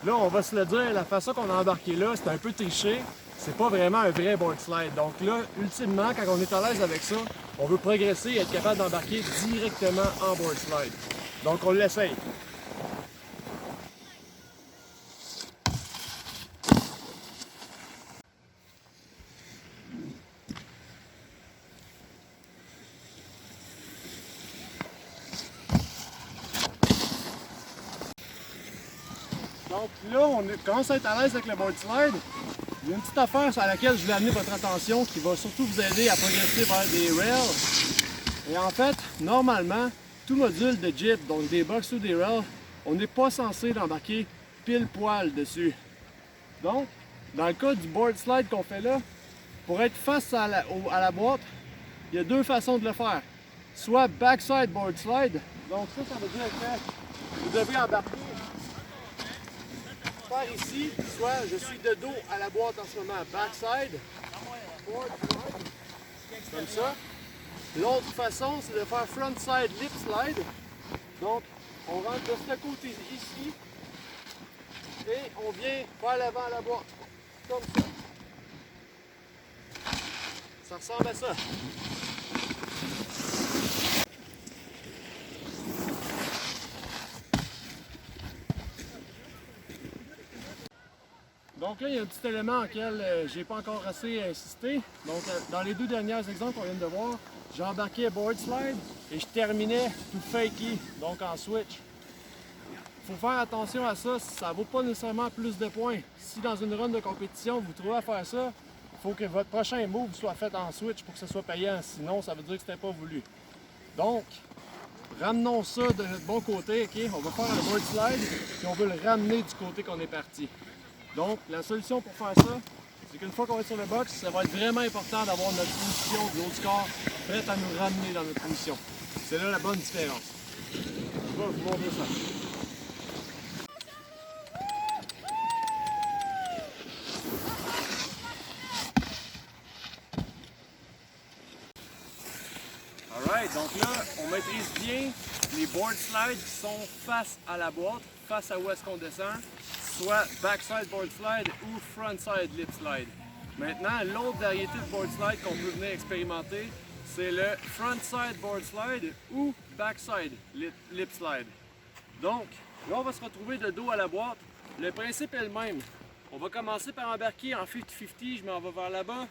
Là, on va se le dire, la façon qu'on a embarqué là, c'est un peu triché. C'est pas vraiment un vrai board slide. Donc là, ultimement, quand on est à l'aise avec ça, on veut progresser et être capable d'embarquer directement en board slide. Donc on l'essaye. Donc là, on commence à être à l'aise avec le board slide. Il y a une petite affaire sur laquelle je voulais amener votre attention qui va surtout vous aider à progresser vers des rails. Et en fait, normalement, tout module de Jeep, donc des box ou des rails, on n'est pas censé l'embarquer pile poil dessus. Donc, dans le cas du board slide qu'on fait là, pour être face à la boîte, il y a deux façons de le faire. Soit backside board slide, donc ça veut dire que vous devez embarquer par ici, soit je suis de dos à la boîte en ce moment, backside, board slide, comme ça. L'autre façon, c'est de faire frontside lip slide. Donc, on rentre de ce côté ici et on vient vers l'avant à la boîte, comme ça. Ça ressemble à ça. Donc là, il y a un petit élément auquel j'ai pas encore assez insisté. Donc, dans les deux derniers exemples qu'on vient de voir, j'ai embarqué board slide et je terminais tout fakey, donc en switch. Il faut faire attention à ça, ça ne vaut pas nécessairement plus de points. Si dans une run de compétition, vous trouvez à faire ça, il faut que votre prochain move soit fait en switch pour que ce soit payant, sinon ça veut dire que c'était pas voulu. Donc, ramenons ça de notre bon côté, ok? On va faire un board slide, puis on veut le ramener du côté qu'on est parti. Donc, la solution pour faire ça, c'est qu'une fois qu'on est sur le box, ça va être vraiment important d'avoir notre position de l'autre score prête à nous ramener dans notre position. C'est là la bonne différence. Je vais vous montrer ça. Alright, donc là, on maîtrise bien les board slides qui sont face à la boîte, face à où est-ce qu'on descend, soit backside board slide ou frontside lip slide. Maintenant, l'autre variété de board slide qu'on peut venir expérimenter, c'est le frontside board slide ou backside lip slide. Donc, là, on va se retrouver de dos à la boîte. Le principe est le même. On va commencer par embarquer en 50-50, je m'en vais vers là-bas.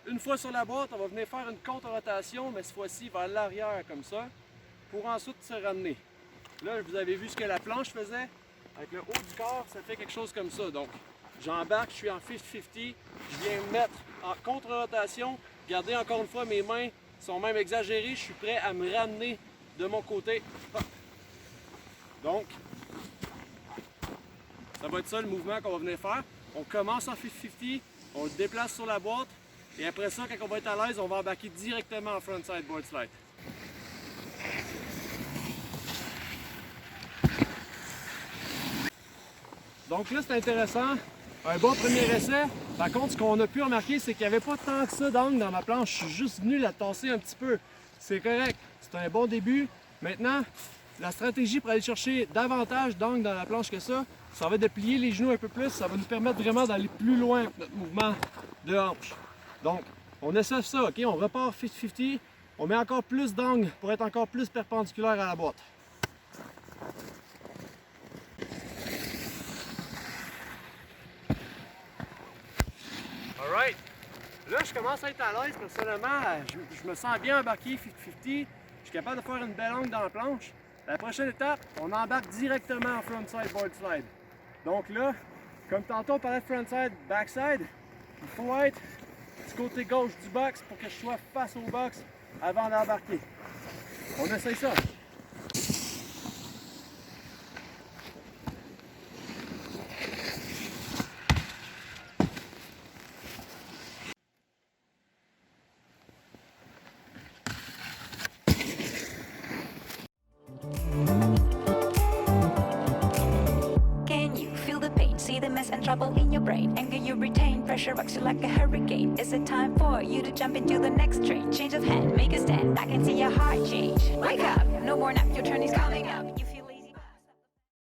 Une fois sur la boîte, on va venir faire une contre-rotation, mais cette fois-ci vers l'arrière comme ça, pour ensuite se ramener. Là, vous avez vu ce que la planche faisait. Avec le haut du corps, ça fait quelque chose comme ça. Donc, j'embarque, je suis en 50-50, je viens me mettre en contre-rotation. Regardez encore une fois, mes mains sont même exagérées, je suis prêt à me ramener de mon côté. Donc, ça va être ça le mouvement qu'on va venir faire. On commence en 50-50, on le déplace sur la boîte, et après ça, quand on va être à l'aise, on va embarquer directement en frontside board slide. Donc là, c'est intéressant. Un bon premier essai. Par contre, ce qu'on a pu remarquer, c'est qu'il n'y avait pas tant que ça d'angle dans ma planche. Je suis juste venu la tasser un petit peu. C'est correct. C'est un bon début. Maintenant, la stratégie pour aller chercher davantage d'angle dans la planche que ça va être de plier les genoux un peu plus. Ça va nous permettre vraiment d'aller plus loin avec notre mouvement de hanche. Donc, on essaie ça, ok? On repart 50-50. On met encore plus d'angle pour être encore plus perpendiculaire à la boîte. Alright. Là, je commence à être à l'aise personnellement. Je me sens bien embarqué 50-50. Je suis capable de faire une belle angle dans la planche. La prochaine étape, on embarque directement en frontside board slide. Donc là, comme tantôt on parlait de frontside, backside, il faut être du côté gauche du box pour que je sois face au box avant d'embarquer. On essaye ça. See the mess and trouble in your brain. Anger you retain, pressure rocks you like a hurricane. Is it time for you to jump into the next train? Change of hand, make a stand, I can see your heart change. Wake up, no more nap, your turn is coming up.